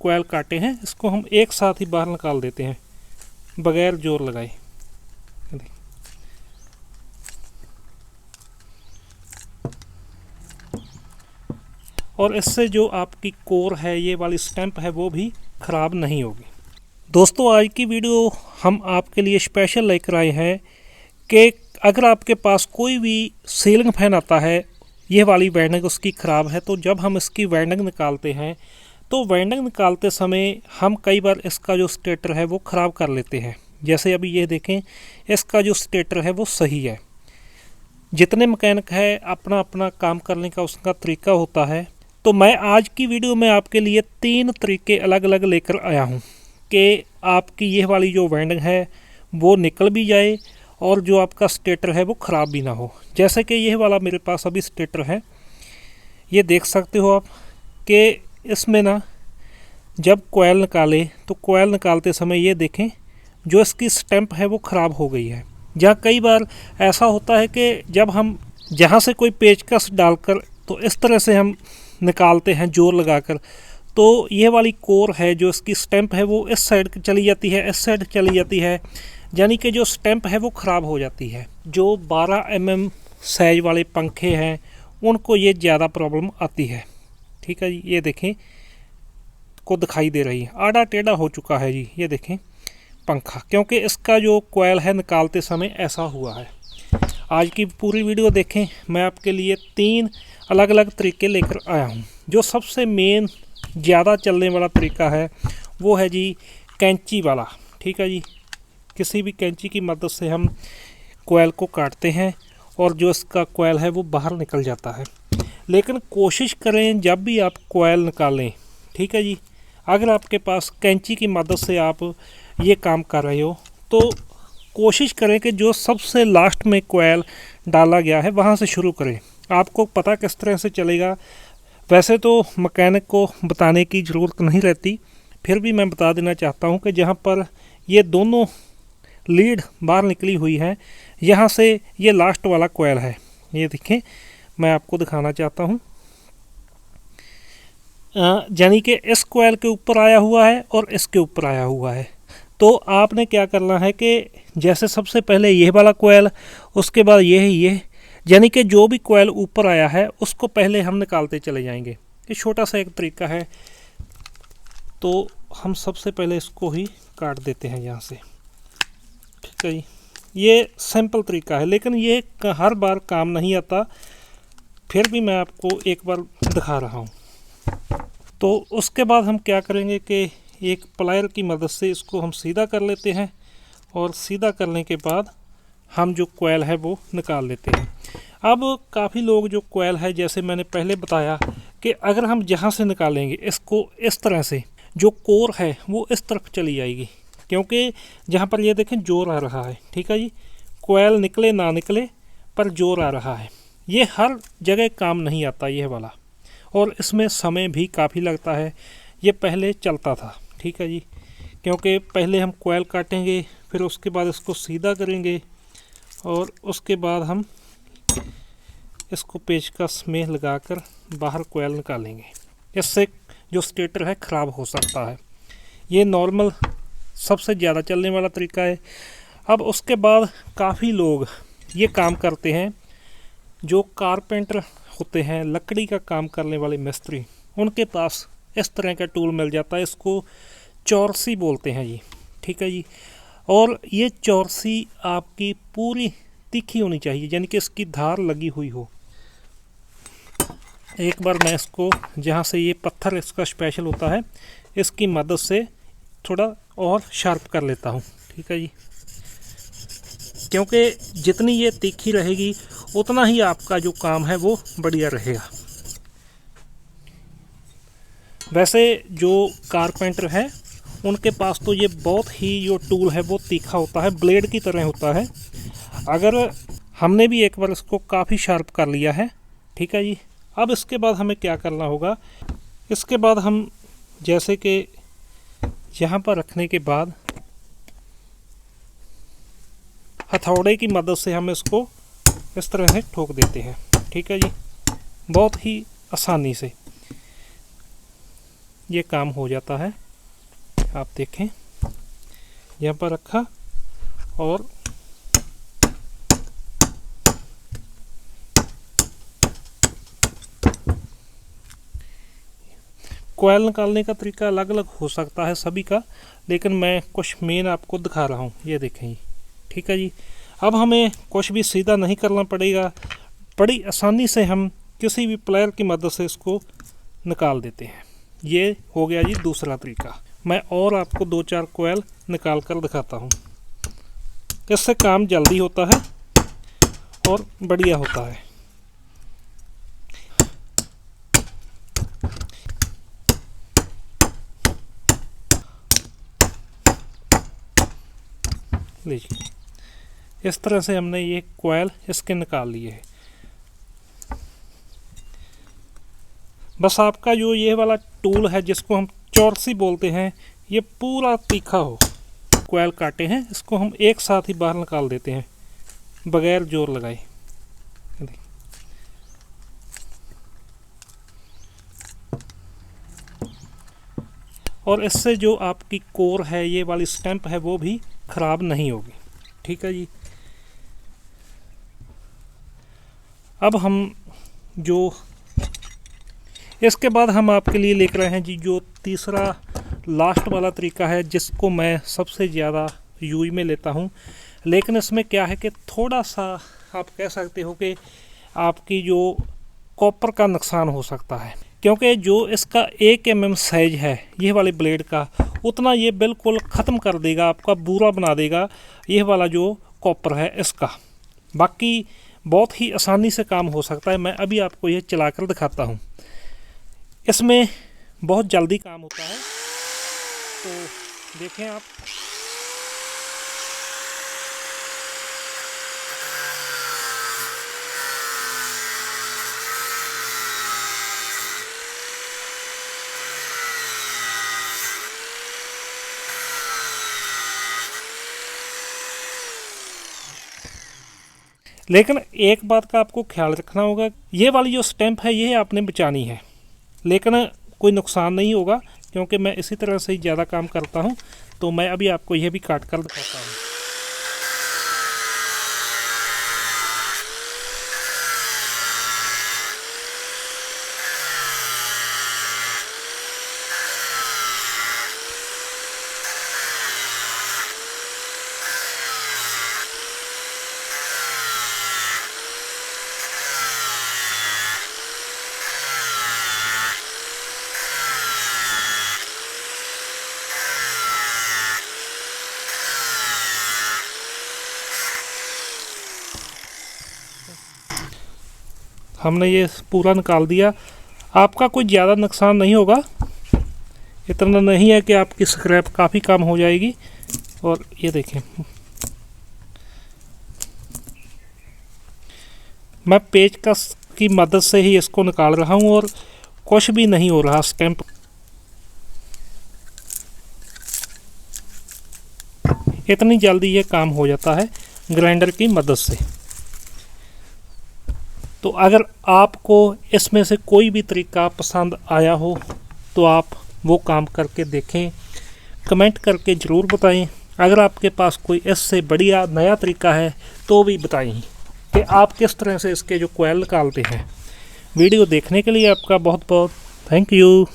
कोयल काटे हैं इसको हम एक साथ ही बाहर निकाल देते हैं बगैर जोर लगाए। और इससे जो आपकी कोर है, ये वाली स्टैंप है, वो भी ख़राब नहीं होगी। दोस्तों आज की वीडियो हम आपके लिए स्पेशल लेकर आए हैं कि अगर आपके पास कोई भी सीलिंग फैन आता है, ये वाली वाइंडिंग उसकी ख़राब है, तो जब हम इसकी वाइंडिंग निकालते हैं तो वाइंडिंग निकालते समय हम कई बार इसका जो स्टेटर है वो ख़राब कर लेते हैं। जैसे अभी ये देखें, इसका जो स्टेटर है वो सही है। जितने मैकेनिक है अपना अपना काम करने का उसका तरीका होता है। तो मैं आज की वीडियो में आपके लिए 3 तरीके अलग अलग लेकर आया हूँ कि आपकी ये वाली जो वाइंडिंग है वो निकल भी जाए और जो आपका स्टेटर है वो ख़राब भी ना हो। जैसे कि यह वाला मेरे पास अभी स्टेटर है, ये देख सकते हो आप कि इसमें ना जब कोयल निकाले तो कोयल निकालते समय ये देखें जो इसकी स्टैंप है वो ख़राब हो गई है। जहाँ कई बार ऐसा होता है कि जब हम जहाँ से कोई पेचकस डालकर तो इस तरह से हम निकालते हैं जोर लगाकर, तो ये वाली कोर है जो इसकी स्टैंप है वो इस साइड चली जाती है, इस साइड चली जाती है, यानी कि जो स्टैंप है वो ख़राब हो जाती है। जो 12 mm साइज वाले पंखे हैं उनको ये ज़्यादा प्रॉब्लम आती है। ठीक है जी, ये देखें को दिखाई दे रही है, आड़ा टेढ़ा हो चुका है जी, ये देखें पंखा, क्योंकि इसका जो कोयल है निकालते समय ऐसा हुआ है। आज की पूरी वीडियो देखें, मैं आपके लिए 3 अलग अलग तरीके लेकर आया हूँ। जो सबसे मेन ज़्यादा चलने वाला तरीका है वो है जी कैंची वाला। ठीक है जी, किसी भी कैंची की मदद से हम कोयल को काटते हैं और जो इसका कोयल है वो बाहर निकल जाता है। लेकिन कोशिश करें जब भी आप कोयल निकालें, ठीक है जी, अगर आपके पास कैंची की मदद से आप ये काम कर रहे हो तो कोशिश करें कि जो सबसे लास्ट में कोयल डाला गया है वहाँ से शुरू करें। आपको पता किस तरह से चलेगा, वैसे तो मैकेनिक को बताने की ज़रूरत नहीं रहती, फिर भी मैं बता देना चाहता हूँ कि जहाँ पर ये दोनों लीड बाहर निकली हुई है, यहाँ से ये लास्ट वाला कोयल है, ये देखें, मैं आपको दिखाना चाहता हूँ, यानी कि इस कोयल के ऊपर आया हुआ है और इसके ऊपर आया हुआ है। तो आपने क्या करना है कि जैसे सबसे पहले ये वाला कोयल, उसके बाद ये यानी कि जो भी कोयल ऊपर आया है उसको पहले हम निकालते चले जाएंगे। ये छोटा सा एक तरीका है, तो हम सबसे पहले इसको ही काट देते हैं यहाँ से। ठीक है जी, ये सिंपल तरीका है, लेकिन ये हर बार काम नहीं आता, फिर भी मैं आपको एक बार दिखा रहा हूँ। तो उसके बाद हम क्या करेंगे कि एक प्लायर की मदद से इसको हम सीधा कर लेते हैं और सीधा करने के बाद हम जो कोयल है वो निकाल लेते हैं। अब काफ़ी लोग जो कोयल है, जैसे मैंने पहले बताया कि अगर हम जहाँ से निकालेंगे इसको इस तरह से, जो कोर है वो इस तरफ चली जाएगी, क्योंकि जहाँ पर ये देखें जोर आ रहा है। ठीक है जी, कोयल निकले ना निकले पर जोर आ रहा है, ये हर जगह काम नहीं आता ये वाला, और इसमें समय भी काफ़ी लगता है। ये पहले चलता था, ठीक है जी, क्योंकि पहले हम कोयल काटेंगे, फिर उसके बाद इसको सीधा करेंगे और उसके बाद हम इसको पेचकस में लगाकर बाहर कोयल निकालेंगे। इससे जो स्टेटर है ख़राब हो सकता है। ये नॉर्मल सबसे ज़्यादा चलने वाला तरीका है। अब उसके बाद काफ़ी लोग ये काम करते हैं, जो कारपेंटर होते हैं, लकड़ी का काम करने वाले मिस्त्री, उनके पास इस तरह का टूल मिल जाता है, इसको चौरसी बोलते हैं जी। ठीक है जी, और ये चौरसी आपकी पूरी तीखी होनी चाहिए, यानी कि इसकी धार लगी हुई हो। एक बार मैं इसको, जहाँ से ये पत्थर इसका स्पेशल होता है, इसकी मदद से थोड़ा और शार्प कर लेता हूँ। ठीक है जी, क्योंकि जितनी ये तीखी रहेगी उतना ही आपका जो काम है वो बढ़िया रहेगा। वैसे जो कारपेंटर है उनके पास तो ये बहुत ही जो टूल है वो तीखा होता है, ब्लेड की तरह होता है। अगर हमने भी एक बार इसको काफ़ी शार्प कर लिया है। ठीक है जी, अब इसके बाद हमें क्या करना होगा, इसके बाद हम जैसे कि यहाँ पर रखने के बाद हथौड़े की मदद से हम इसको इस तरह से ठोक देते हैं। ठीक है जी, बहुत ही आसानी से। ये काम हो जाता है। आप देखें, यहाँ पर रखा और कोयल निकालने का तरीका अलग अलग हो सकता है सभी का, लेकिन मैं कुछ मेन आपको दिखा रहा हूँ। ये देखें जी, ठीक है जी। अब हमें कुछ भी सीधा नहीं करना पड़ेगा, बड़ी आसानी से हम किसी भी प्लेयर की मदद से इसको निकाल देते हैं। ये हो गया जी दूसरा तरीका। मैं और आपको 2-4 कोयल निकाल कर दिखाता हूँ। इससे काम जल्दी होता है और बढ़िया होता है। लीजिए, इस तरह से हमने ये कोयल इसके निकाल लिए है। बस आपका जो ये वाला टूल है जिसको हम चौरसी बोलते हैं, ये पूरा तीखा हो। कोयल काटे हैं, इसको हम एक साथ ही बाहर निकाल देते हैं बगैर जोर लगाए। और इससे जो आपकी कोर है, ये वाली स्टैंप है, वो भी ख़राब नहीं होगी। ठीक है जी। अब हम जो इसके बाद हम आपके लिए लेकर आए हैं जी जो तीसरा लास्ट वाला तरीका है, जिसको मैं सबसे ज़्यादा यूज में लेता हूँ। लेकिन इसमें क्या है कि थोड़ा सा आप कह सकते हो कि आपकी जो कॉपर का नुकसान हो सकता है, क्योंकि जो इसका 1 mm साइज है ये वाले ब्लेड का, उतना ये बिल्कुल ख़त्म कर देगा, आपका बुरा बना देगा ये वाला जो कॉपर है इसका। बाकी बहुत ही आसानी से काम हो सकता है। मैं अभी आपको ये चलाकर दिखाता हूँ। इसमें बहुत जल्दी काम होता है, तो देखें आप। लेकिन एक बात का आपको ख्याल रखना होगा, ये वाली जो स्टैंप है ये आपने बचानी है, लेकिन कोई नुकसान नहीं होगा, क्योंकि मैं इसी तरह से ही ज़्यादा काम करता हूँ। तो मैं अभी आपको यह भी काट कर दिखाता हूँ। हमने ये पूरा निकाल दिया। आपका कोई ज़्यादा नुकसान नहीं होगा, इतना नहीं है कि आपकी स्क्रैप काफ़ी कम हो जाएगी। और ये देखें, मैं पेचकस की मदद से ही इसको निकाल रहा हूँ और कुछ भी नहीं हो रहा। स्टैंप इतनी जल्दी ये काम हो जाता है ग्राइंडर की मदद से। तो अगर आपको इसमें से कोई भी तरीका पसंद आया हो तो आप वो काम करके देखें, कमेंट करके ज़रूर बताएं। अगर आपके पास कोई इससे बढ़िया नया तरीका है तो भी बताएं कि आप किस तरह से इसके जो कोयल निकालते हैं। वीडियो देखने के लिए आपका बहुत बहुत थैंक यू।